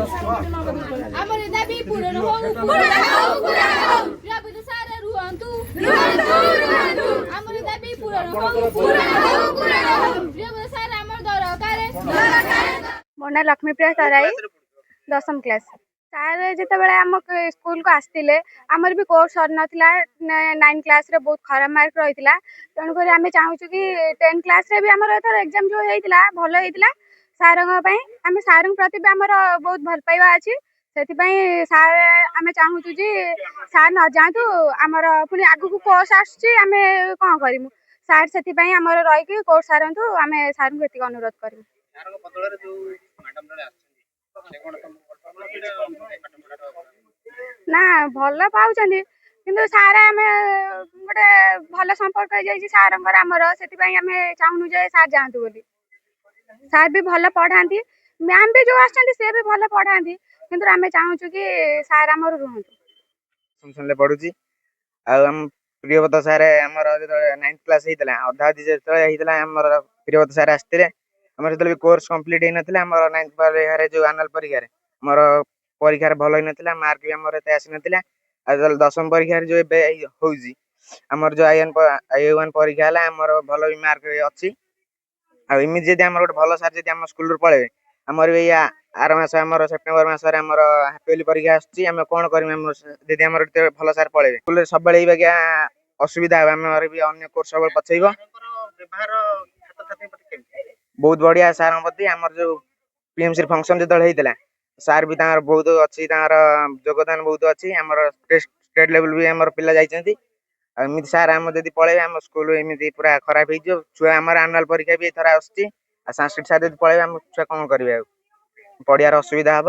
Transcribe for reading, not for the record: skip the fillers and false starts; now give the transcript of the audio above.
ଆମର ଦାବି ପୂରଣ ହଉ ରାବିତ ସାରା ରୁହନ୍ତୁ ଆମର ଦାବି ପୂରଣ ହଉ ସାରା ଆମର ଦରକାର। ମୋ ନାଁ ଲକ୍ଷ୍ମୀପ୍ରିୟା ତରାଇ, 10ମ କ୍ଲାସ୍। ସାର୍ ଯେତେବେଳେ ଆମ ସ୍କୁଲକୁ ଆସିଥିଲେ ଆମର ବି କୋର୍ସ ସରିନଥିଲା, 9 କ୍ଲାସ୍ରେ ବହୁତ ଖରାପ ମାର୍କ ରହିଥିଲା। ତେଣୁକରି ଆମେ ଚାହୁଁଛୁ କି 10 କ୍ଲାସ୍ରେ ବି ଆମର ଏଥର ଏକ୍ଜାମ୍ ଯେଉଁ ହେଇଥିଲା ଭଲ ହେଇଥିଲା। ସାର୍ଙ୍କ ପାଇଁ ଆମେ ସାର୍ଙ୍କ ପ୍ରତି ବି ଆମର ବହୁତ ଭଲ ପାଇବା ଅଛି। ସେଥିପାଇଁ ସାର୍ ଆମେ ଚାହୁଁଛୁ ଯେ ସାର୍ ନ ଯାଆନ୍ତୁ, ଆମର ପୁଣି ଆଗକୁ କୋର୍ସ ଆସୁଛି, ଆମେ କ'ଣ କରିବୁ। ସାର୍ ସେଥିପାଇଁ ଆମର ରହିକି କୋର୍ସ ସାରନ୍ତୁ, ଆମେ ସାର୍ଙ୍କୁ ଏତିକି ଅନୁରୋଧ କରିବୁ। ନା ଭଲ ପାଉଛନ୍ତି, କିନ୍ତୁ ସାର୍ ଆମେ ଗୋଟେ ଭଲ ସମ୍ପର୍କ ହେଇଯାଇଛି ସାର୍ଙ୍କର ଆମର, ସେଥିପାଇଁ ଆମେ ଚାହୁଁନୁ ଯେ ସାର୍ ଯାଆନ୍ତୁ ବୋଲି। ସାର୍ ବି ଭଲ ପଢ଼ାନ୍ତି, ମ୍ୟାମ୍ ବି ଯେଉଁ ଆସୁଛନ୍ତି ସିଏ ବି ଭଲ ପଢ଼ାନ୍ତି, କିନ୍ତୁ ଆମେ ଚାହୁଁଛୁ କି ସାର୍ ଆମର ରୁହନ୍ତୁ। ପଢୁଛି ଆଉ ଆମ ପ୍ରିୟବ୍ରତ ସାର୍ ଆମର ଯେତେବେଳେ 9th କ୍ଲାସ୍ ହେଇଥିଲା, ଅଧା ଯେତେବେଳେ ହେଇଥିଲା ଆମର ପ୍ରିୟବ୍ରତ ସାର୍ ଆସିଥିଲେ। ଆମର ଯେତେବେଳେ କୋର୍ସ କମ୍ପ୍ଲିଟ୍ ହେଇନଥିଲା, ଆମର 9th ପରୀକ୍ଷାରେ ଯେଉଁ ଆନୁଆଲ ପରୀକ୍ଷାରେ ଆମର ପରୀକ୍ଷାରେ ଭଲ ହେଇନଥିଲା, ମାର୍କ ବି ଆମର ଏତେ ଆସିନଥିଲା। ଆଉ ଯେତେବେଳେ 10ମ ପରୀକ୍ଷାରେ ଯେଉଁ ଏବେ ହଉଛି ଆମର ଯେଉଁ IN1 ପରୀକ୍ଷା ହେଲା, ଆମର ଭଲ ବି ମାର୍କ ଅଛି। ଆଉ ଏମିତି ଯଦି ଆମର ଗୋଟେ ଭଲ ସାର୍ ଯଦି ଆମ ସ୍କୁଲରୁ ପଳେଇବେ, ଆମର ବି ଆର ମାସ ଆମର ସେପ୍ଟେମ୍ବର ମାସରେ ଆମର ହାପିଅଲି ପରୀକ୍ଷା ଆସୁଛି। ଆମେ କ'ଣ କରିବୁ ଆମର ଯଦି ଆମର ଭଲ ସାର୍ ପଳେଇବେ? ସ୍କୁଲରେ ସବୁବେଳେ ଏଇ ବାଗିଆ ଅସୁବିଧା ହେବ, ଆମର ବି ଅନ୍ୟ କୋର୍ସ ସବୁବେଳେ ପଛେଇବ। ବହୁତ ବଢିଆ ସାର୍ଙ୍କ ପ୍ରତି ଆମର ଯୋଉ PMC ଫଙ୍କସନ ଯେତେବେଳେ ହେଇଥିଲା, ସାର୍ ବି ତାଙ୍କର ବହୁତ ଅଛି, ତାଙ୍କର ଯୋଗଦାନ ବହୁତ ଅଛି। ଆମର ଷ୍ଟେଟ୍ ଲେଭେଲ ବି ଆମର ପିଲା ଯାଇଛନ୍ତି। ଆଉ ଏମିତି ସାର୍ ଆମର ଯଦି ପଳେଇବେ, ଆମ ସ୍କୁଲ ଏମିତି ପୁରା ଖରାପ ହେଇଯିବ। ଛୁଆ ଆମର ଆନୁଆଲ ପରୀକ୍ଷା ବି ଏଥର ଆସୁଛି, ଆଉ ସାଂସ୍କ୍ରିଟ ସାର୍ ଯଦି ପଳେଇବେ ଆମ ଛୁଆ କ'ଣ କରିବେ? ଆଉ ପଢିବାର ଅସୁବିଧା ହବ।